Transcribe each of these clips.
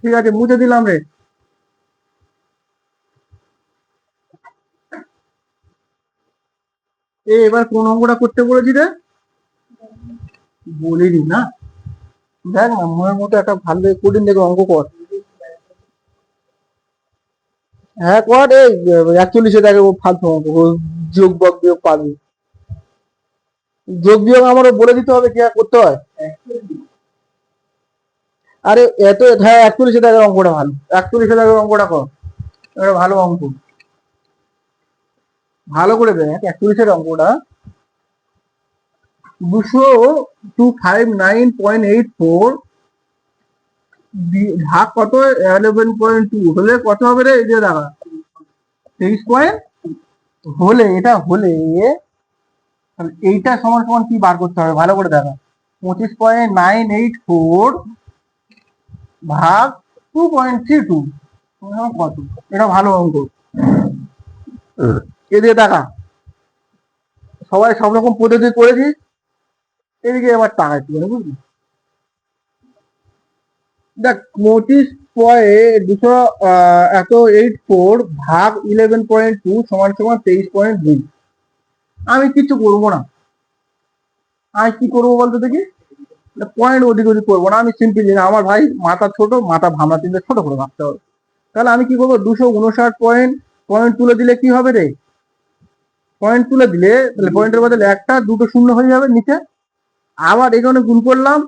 ঠিক আছে, মুছে দিলাম রে। এবার কোন অঙ্কটা করতে বলেছি রে? বলিনি না। দেখ না, মনের মতো একটা ভালো কঠিন দেখে অঙ্ক কর। হ্যাঁ কর, এই 41-এ দেখে ও ফালতু অঙ্ক, ও যোগ বিয়োগ পারবি। যোগ বিয়োগ আমারও বলে দিতে হবে কি করতে হয়। আরে এত, হ্যাঁ 41-এ দেখে অঙ্কটা ভালো, 41-এ দেখে অঙ্কটা কর। এটা ভালো অঙ্ক, ভালো করে দেখ 41-এর অঙ্কটা। 229.84 ভাগ কত 11.2 হলে কত হবে রে? এই যে দাঁড়া 23 পয়েন্ট হলে, এটা হলে এইটা সমান সমান কি বার করতে হবে ভালো করে দেখা। 25.984 ভাগ 2.32 কত? এটা ভালো অঙ্ক, এদিকে টাকা সবাই সব রকম পদ্ধতি করেছি। এদিকে এবার টাকা একটু বুঝলি। দেখ 25.284 ভাগ 11.2 সমান সমান 23.2। আমি কিছু করবো না, আমি কি করবো বলতো দেখি, পয়েন্ট ওদিক ওদিক করবো না, আমি সিম্পল জানি আমার ভাই মাথা ছোট, মাথা ভাবনা চিন্তা ছোট করে ভাবতে হবে। তাহলে আমি কি করবো, 259 পয়েন্ট তুলে দিলে কি হবে রে? পয়েন্ট তুলে দিলে তাহলে পয়েন্টের বদলে একটা দুটো শূন্য হয়ে যাবে নিচে। আবার এখানে গুণ করলাম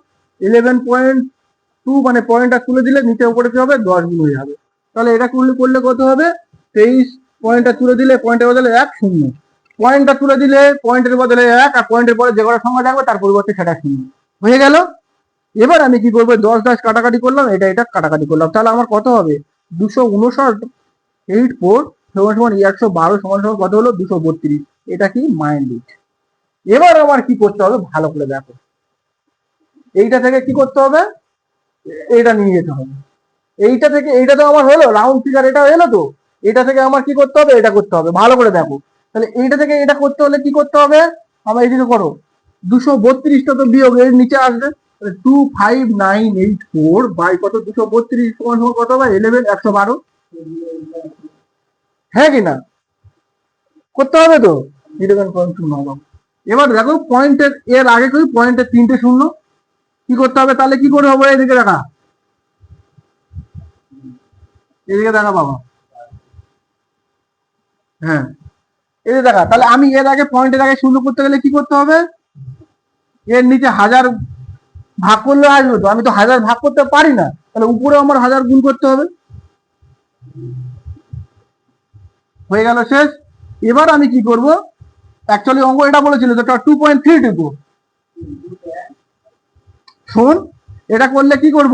11.2, মানে পয়েন্টটা তুলে দিলে নিচে উপরে কি হবে 10 গুণ হয়ে যাবে। তাহলে এটা করলে করলে কত হবে? 23 পয়েন্টটা তুলে দিলে পয়েন্টের বদলে 1 শূন্য, পয়েন্টটা তুলে দিলে পয়েন্টের বদলে 1, আর পয়েন্টের পরে যে কটা সংখ্যা থাকবে তার পরিবর্তে সেটা শূন্য হয়ে গেল। এবার আমি কি করবো, 10 কাটাকাটি করলাম, এটা কাটাকাটি করলাম, তাহলে আমার কত হবে? 259.84 সমান সমান 112 সমান সমান কত হলো? 232। এটা কি মাইন্ড। এবার আমার কি করতে হবে ভালো করে দেখো, এইটা থেকে কি করতে হবে, এইটা নিয়ে যেতে হবে। এইটা থেকে এইটা তো আমার হলো রাউন্ড ফিগার, এটা হলো তো। এটা থেকে আমার কি করতে হবে, এটা করতে হবে, ভালো করে দেখো। তাহলে এইটা থেকে এটা করতে হলে কি করতে হবে, আমার এইদিকে করো, 232টা তো বিয়োগ এর নিচে আসবে। 25984 বাই কত, 232 সমান সমান কত হবে? 112। হ্যাঁ কি না? করতে হবে তো 11.0 হবে। এবার দেখো পয়েন্টের এর আগে করি, পয়েন্টের 3টে শূন্য কি করতে হবে, তাহলে কি করে হবে? এদিকে দেখা, এদিকে দেখা বাবা, হ্যাঁ এই দেখা। তাহলে আমি এর আগে পয়েন্টের আগে শূন্য করতে গেলে কি করতে হবে, এর নিচে 1000 ভাগ করলে আসবে তো, আমি তো 1000 ভাগ করতে পারি না, তাহলে উপরে আমার 1000 গুণ করতে হবে। হয়ে গেল শেষ। এবার আমি কি করব, অ্যাকচুয়ালি অঙ্ক এটা বলেছিল তো 2.32, শোন এটা করলে কি করব,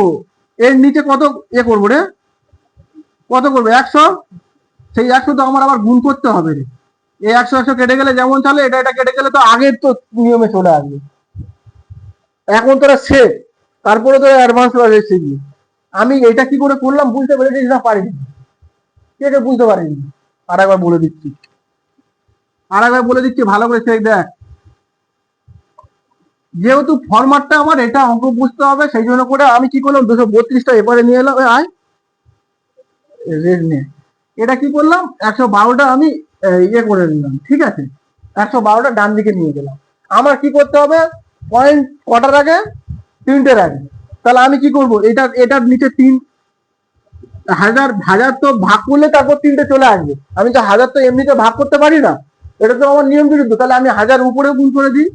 এর নিচে কত করবো রে, কত করবো 100, সেই 100 তো আমার আবার গুণ করতে হবে রে। এই 100 কেটে গেলে যেমন চলে, এটা কেটে গেলে তো আগের তো নিয়মে চলে আসবে। এখন তোরা শেখ, তারপরে তোরা অ্যাডভান্স ক্লাসে শিখবি। আমি এটা কি করে করলাম বুঝতে পেরেছিস না পারিনি? কে বুঝতে পারিনি? আর একবার বলে দিচ্ছি, ভালো করে শেখ দেখ। যেহেতু ফরম্যাটটা আমার এটা অঙ্ক বুঝতে হবে, সেই জন্য করে আমি কি করলাম, 232টা এবারে নিয়ে এলাম, আয় রেড নে। এটা কি করলাম, 112টা আমি করে নিলাম, ঠিক আছে, 112টা ডান দিকে নিয়ে গেলাম। আমার কি করতে হবে, পয়েন্ট কটার আগে, 3টের আগে। তাহলে আমি কি করব, এটার নিচে 1000 তো ভাগ করলে তারপর 3টে চলে আসবে। আমি তো 1000 তো এমনিতে ভাগ করতে পারি না, এটা তো আমার নিয়ম বিরুদ্ধ। তাহলে আমি 1000 উপরে গুণ করে দিই,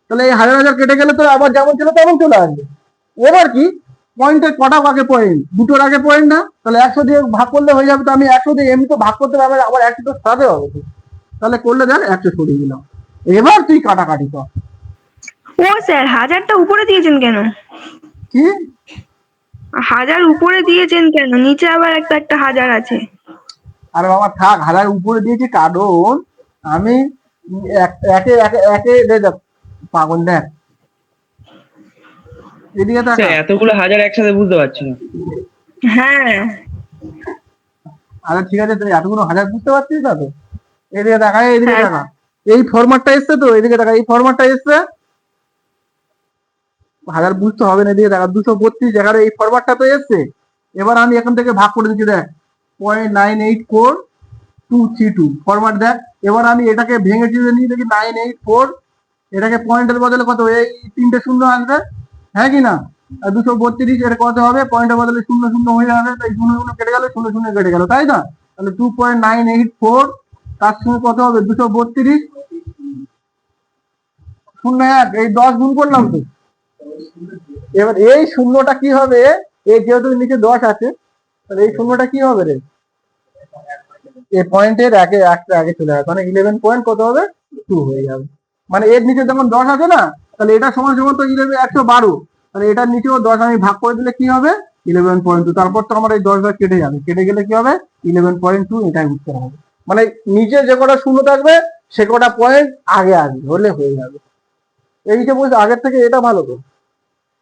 তাহলে এই 1000 কেটে গেলে তো আবার যেমন ছিল তেমন চলে আসবে। এবার কি, পয়েন্টের কটা আগে পয়েন্ট, দুটোর আগে পয়েন্ট না, তাহলে 100 দিয়ে ভাগ করলে হয়ে যাবে। তো আমি 100 দিয়ে এমনি তো ভাগ করতে পারবে, আবার 100 তো সাথে হবে, তাহলে করলে দেখ 100 সরিয়ে দিলাম। এবার তুই কাটাকাটি কর। ও স্যার, 1000টা উপরে দিয়েছেন কেন? কি 1000 উপরে দিয়েছেন কেন? নিচে আবার একটা 1000 আছে। আরে বাবা থাক, 1000 উপরে দিয়েছি কারণ আমি একে একে একে দেখ পাগল, দেখ এদিকে দেখা। এতগুলো 1000 একসাথে বুঝতে পারছি না। হ্যাঁ আচ্ছা ঠিক আছে, তুই এতগুলো 1000 বুঝতে পারছিস না তো? এদিকে দেখা, এদিকে হ্যাঁ দেখা, এই ফরম্যাটটা এসছে তো, এদিকে দেখা, এই ফরম্যাটটা এসছে। হাজার বুঝতে হবে না, দিয়ে দেখা 232 এগারো এই ফরওয়ার্ডটা তো এসছে। এবার আমি এখান থেকে ভাগ করে দিচ্ছি, দেখ 0.984232 ফরওয়ার্ড দেখ। এবার আমি এটাকে ভেঙে চিড়ে নিয়ে দেখি 984, এটাকে পয়েন্টের বদলে কত, এই তিনটে শূন্য আসবে, হ্যাঁ কি না? আর 232 এটা কত হবে, পয়েন্টের বদলে শূন্য শূন্য হয়ে যাবে, তাই শূন্য শূন্য কেটে গেল, শূন্য শূন্য কেটে গেল, তাই না? তাহলে 2.984 তার সঙ্গে কত হবে 232 শূন্য এক, এই 10 গুণ করলাম তো। এবার এই শূন্যটা কি হবে, এই যেহেতু নিচে 10 আছে, তাহলে এই শূন্যটা কি হবে রে, এই পয়েন্টের একটা আগে চলে যাবে, মানে 11 পয়েন্ট কত হবে 2 হয়ে যাবে। মানে এর নিচে যখন 10 আছে না, তাহলে এটা সমান সমান তো 112, তাহলে এটার নিচেও 10 আমি ভাগ করে দিলে কি হবে 11.2। তারপর তো আমার এই 10 বার কেটে যাবে, কেটে গেলে কি হবে 11.2, এটাই উত্তর হবে। মানে নিচে যে কটা শূন্য থাকবে সে কটা পয়েন্ট আগে আগে হলে হয়ে যাবে। এই যে বলছে আগের থেকে এটা ভালো তো।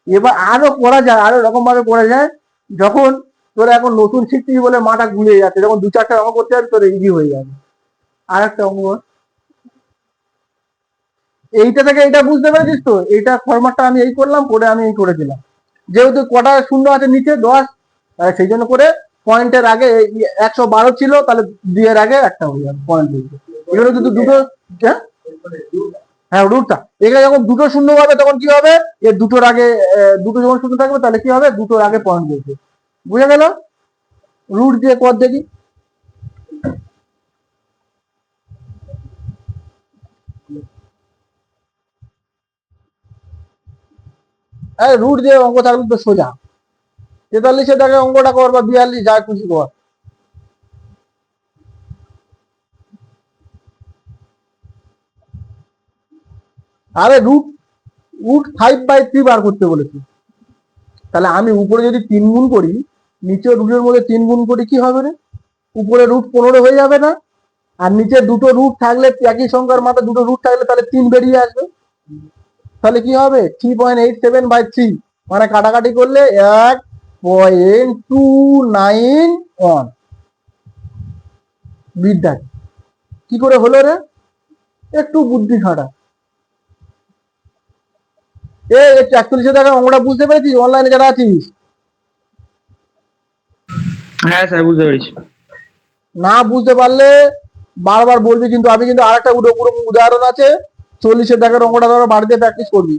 এবার আরো করা যায়, আরো রকম ভাবে করা যায়, যখন তোরা এখন নতুন শিখছিস বলে মাথা ঘুরিয়ে যাচ্ছে, যখন 2-4টা অঙ্ক করতে যাবি তোর ইজি হয়ে যাবে। আর একটা অঙ্ক, এইটা থেকে এইটা বুঝতে পেরেছিস তো, এইটা ফরম্যাটটা আমি এই করলাম, করে আমি এই করে দিলাম। যেহেতু কটা শূন্য আছে নিচে 10, সেই জন্য করে পয়েন্টের আগে 112 ছিল, তাহলে 2 এর আগে একটা হয়ে যাবে পয়েন্ট দিয়েছে। এখানে কিন্তু দুটো, হ্যাঁ রুটটা, এখানে যখন দুটো শূন্য হবে তখন কি হবে, এর দুটোর আগে দুটো যখন শূন্য থাকবে তাহলে কি হবে, দুটোর আগে পয়েন্ট দিয়েছে। বুঝে গেল? রুট দিয়ে কর দেখি। রুট দিয়ে অঙ্ক থাকলে তো সোজা, 43-এর দাগে অঙ্কটা কর বা 42, যা খুশি কর। আরে রুট 5/3 বার করতে বলেছি, তাহলে আমি উপরে যদি 3 গুণ করি, নিচে রুটের মধ্যে 3 গুণ করি, কি হবে রে, উপরে রুট 15 হয়ে যাবে না? আর নিচে দুটো রুট থাকলে, একই সংখ্যার মাথায় দুটো রুট থাকলে তাহলে 3 বেরিয়ে আসবে, তাহলে কি হবে 3.87/3, মানে কাটাকাটি করলে 1.291। বিদ্যা কি করে হলো রে, একটু বুদ্ধি খাটা। 41 টাকা অঙ্কটা বুঝতে পেরেছিস অনলাইনে যারা আছিস? হ্যাঁ স্যার বুঝতে পেরেছি। না বুঝতে পারলে বারবার বলবি, কিন্তু আমি কিন্তু আরেকটা উদাহরণ আছে, 40-এর দাগের অঙ্কটা ধরো বাড়িতে প্র্যাকটিস করবি।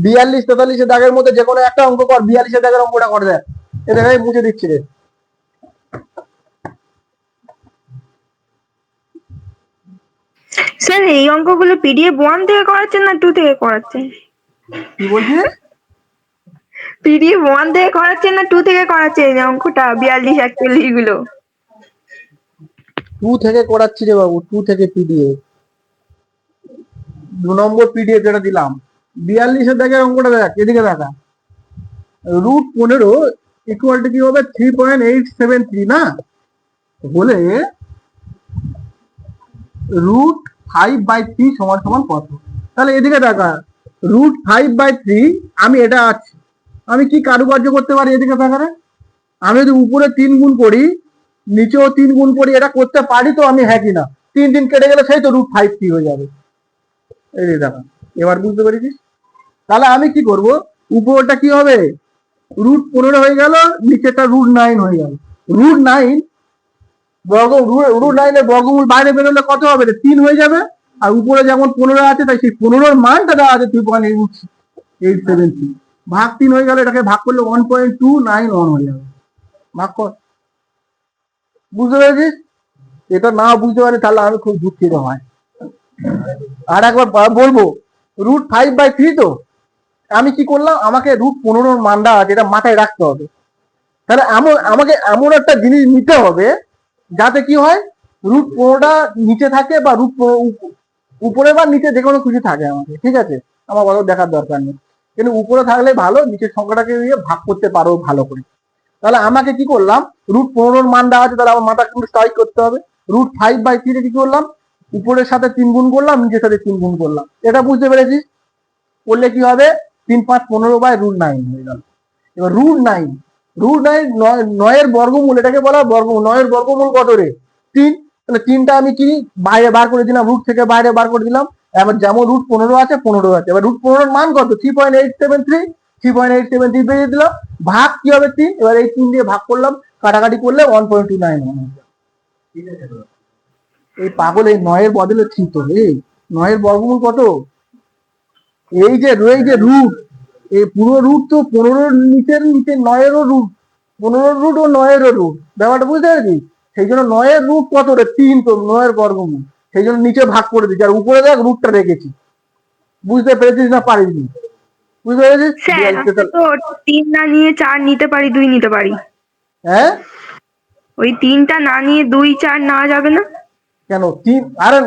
42-43-এর দাগের মধ্যে যে কোনো একটা অঙ্ক কর, 42-এর দাগের অঙ্কটা করে দেখ, এ দেখাই মুছে দিচ্ছি রে। স্যার এই অঙ্কগুলো পিডিএফ 1 থেকে করাচ্ছেন না 2 থেকে করাচ্ছেন? কি বলছিস? পিডিএফ 1 থেকে করাচ্ছেন না 2 থেকে করাচ্ছেন এই অঙ্কটা 42-41 গুলো? 2 থেকে করাচ্ছি রে বাবু, 2 থেকে পিডিএফ, 2 নম্বর পিডিএফ যেটা দিলাম। 42-এর দাগের অঙ্কটা দেখ, এদিকে দেখা, রুট 15 ইকুয়াল টু কি হবে 3.873 না হলে রুট 5/3 সমান সমান কত? তাহলে এদিকে দেখা, রুট 5/3, আমি এটা আছে, আমি কি কারুকার্য করতে পারি এদিকে দেখা, আমি যদি উপরে 3 গুণ করি, নিচেও 3 গুণ করি, এটা করতে পারি তো আমি, হ্যাঁ কি না? 3 কেটে গেলে সেই তো রুট 5 হয়ে যাবে। এই দেখা, এবার বুঝতে পেরেছিস? তাহলে আমি কি করব, উপরটা কি হবে রুট 15 হয়ে গেল, নিচেটা রুট 9 হয়ে গেল। রুট 9 রুট 9 এর বর্গমূল বাইরে বেরোলে কত হবে, 3 হয়ে যাবে। আর উপরে যেমন 15 আছে, তাই সেই 15-র মানটা দেওয়া আছে 3.873, ভাগ 3 হয়ে গেল, এটাকে ভাগ করলে 1.291 হয়ে যাবে। ভাগ কর। বুঝতে পেরেছিস? এটা না বুঝতে পারি তাহলে আমি খুব দুঃখিত হয়। আর একবার বলবো, রুট 5/3 তো আমি কি করলাম, আমাকে রুট 15-র মানটা আছে এটা মাথায় রাখতে হবে। তাহলে আমাকে এমন একটা জিনিস নিতে হবে যাতে কি হয়, রুট 15টা নিচে থাকে বা রুট উপরে বা নিচে যে কোনো কিছু থাকে আমাকে, ঠিক আছে? আমার কথা দেখার দরকার নেই, কিন্তু উপরে থাকলে ভালো, নিচের সংখ্যাটাকে দিয়ে ভাগ করতে পারো ভালো করে। তাহলে আমাকে কি করলাম, রুট 15-র মানটা আছে, তাহলে আমার মাথা কিন্তু স্ট্রাইক করতে হবে। রুট 5/3 কি করলাম, উপরের সাথে 3 গুণ করলাম, নিচের সাথে 3 গুণ করলাম। এটা বুঝতে পেরেছিস? করলে কি হবে, 3/5 15/√9 হয়ে গেল। এবার √9 9-এর বর্গমূল, এটাকে বলা বর্গমূল। 9-এর বর্গমূল কত রে 3, তাহলে 3টা আমি কি বাইরে বার করে দিলাম, রুট থেকে বাইরে বার করে দিলাম, এবার যেমন রুট 15 আছে 15 আছে, এবার রুট 15 মান কত 3.873 বেরিয়ে দিলাম, ভাগ কি হবে 3, এবার এই 3 দিয়ে ভাগ করলাম, কাটাকাটি করলে 1.29 এই পাগল এই 9 এর বদলে 3 তো এই 9 এর বর্গমূল কত, এই যে রুট, এই পুরো রুট তো 15 নিচে 9 এরও রুট, 15 রুট ও 9 এরও রুট, ব্যাপারটা বুঝতে পেরেছিস? সেই জন্য 9 এর রুট কত রে 3, তো 9 এর বর্গমূল, সেই জন্য নিচে ভাগ করে দিচ্ছি, আর উপরে দেখ রুটটা রেখেছি। বুঝতে পেরেছিস না পারিসনি? বুঝতে পেরেছিস? স্যার আমি তো 3 না নিয়ে 4 নিতে পারি, 2 নিতে পারি। হ্যাঁ ওই 3টা না নিয়ে 2 4 নেওয়া যাবে না? কেন 3, আরে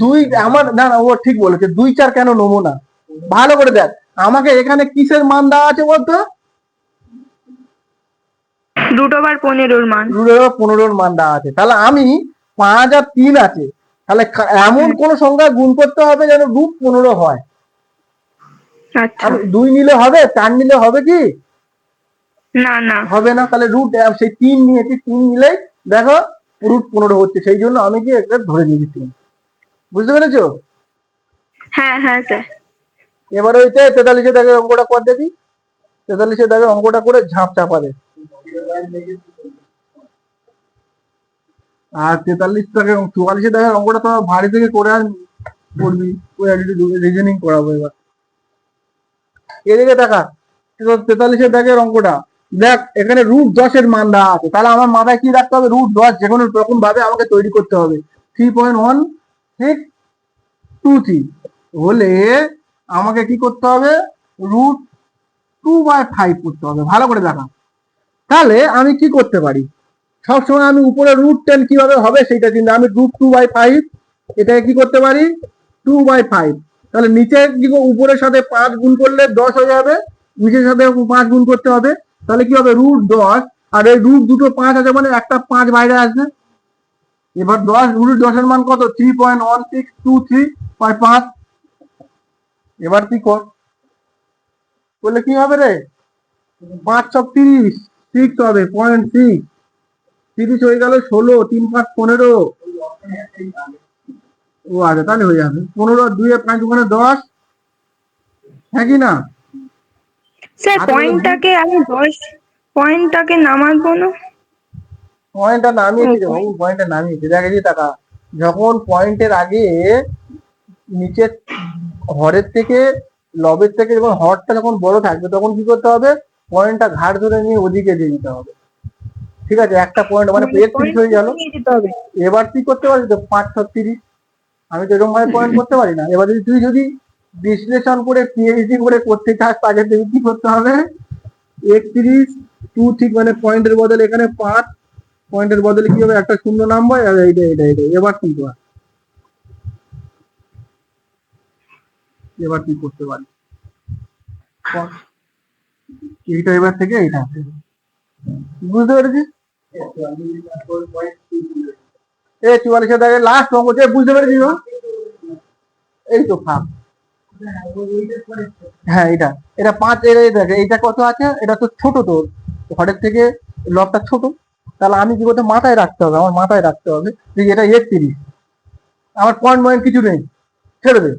2 আমার না না ও ঠিক বলেছে, 2 4 কেন নেবো না? ভালো করে দেখ আমাকে এখানে কিসের মান দেওয়া আছে বলতো, √15 মান। √15 মান দেওয়া আছে, তাহলে আমি 5 আর 3 আছে, তাহলে এমন কোন সংখ্যা গুণ করতে হবে যেন √15 হয়। আচ্ছা, আমি 2 নিলে হবে, 4 নিলে হবে কি? না না হবে না, তাহলে রুট সেই 3 নিয়েছি, 3 নিলেই দেখো √15 হচ্ছে, সেই জন্য আমি কি একটা ধরে নিয়েছি 3। বুঝতে পেরেছো? হ্যাঁ হ্যাঁ স্যার। এবার ওইতে 43 দাগের অঙ্কটা কর দেখি, 43 দাগের অঙ্কটা করে ঝাঁপ চাপা দে। আর 44 দাগের অঙ্কটা তো ভারী থেকে করে আর করবি, ওই একটু রিজনিং করাবো এবার। এদিকে দেখা 43 দাগের অঙ্কটা দেখ, এখানে √10 এর মান দেওয়া আছে, তাহলে আমার মাথায় কি রাখতে হবে, √10 যে কোনো রকম ভাবে আমাকে তৈরি করতে হবে। 3.1623 হলে আমাকে কি করতে হবে, √2/5 করতে হবে। ভালো করে দেখা, তাহলে আমি কি করতে পারি, সবসময় আমি উপরে √10 কিভাবে হবে সেটা চিন্তা, আমি √2/5 এটাকে কি করতে পারি 2/5, তাহলে নিচে কি উপরের সাথে 5 গুণ করলে 10 হয়ে যাবে, নিচের সাথে 5 গুণ করতে হবে, তাহলে কি হবে √10, আর এই রুট দুটো 5 আছে মানে একটা 5 বাইরে আসবে। এবার 10 এর মান কত 3.1623/5। এবার কি কর বললে কি হবে রে, 5 6 30, 6 হবে 0.6, 30 হয়ে গেল 16, 3 5 15, ও আচ্ছা তাহলে হয়ে যাবে 15, 2 এ 5 ওখানে 10, হ্যাঁ কি না? স্যার পয়েন্টটাকে নামাবো না? পয়েন্টটা নামিয়েছি রে বাবু, পয়েন্টটা নামিয়েছি, দেখ এই যে টাকা, যখন পয়েন্টের আগে নিচের হরের থেকে লবের থেকে যখন হরটা যখন বড় থাকবে তখন কি করতে হবে, পয়েন্টটা ঘাড় ধরে নিয়ে ওদিকে দিয়ে দিতে হবে। ঠিক আছে, একটা পয়েন্ট মানে 30 হয়ে গেল। এবার কি করতে পারবি তো 5 6 30, আমি তো এরকম ভাবে পয়েন্ট করতে পারি না। এবার যদি তুই বিশ্লেষণ করে পিএইচডি করে করতে চাস তাকে তুই কি করতে হবে, 31 2 ঠিক মানে পয়েন্টের বদলে এখানে 5, পয়েন্টের বদলে কি হবে একটা শূন্য নাম্বার, আর এইটা এবার কি কর, এবার কি করতে পারি এইটা, এবার থেকে এইটা বুঝতে পেরেছিস? 44 দাগের লাস্ট অঙ্ক বুঝতে পেরেছিস? এই তো থাক, হ্যাঁ এটা 5 এর, দেখে এইটা কত আছে, এটা তো ছোট, তোর ঘরের থেকে লবটা ছোট, তাহলে আমি কি করতে মাথায় রাখতে হবে, আমার মাথায় রাখতে হবে এটা 31, আমার পয়েন্ট কিছু নেই, ছেড়ে দে,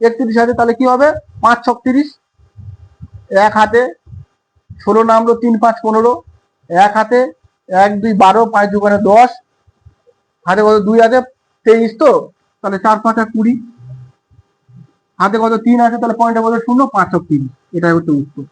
31 আছে, তাহলে কি হবে 5 6 30, এক হাতে 16 নামলো, 3 5 15, এক হাতে 1 2 12, 5 2 10, হাতে কত 2 আছে 23, তো তাহলে 4 5 20, হাতে কত 3 আছে, তাহলে পয়েন্টের বদলে 0, 5 6 30, এটাই হচ্ছে উত্তর।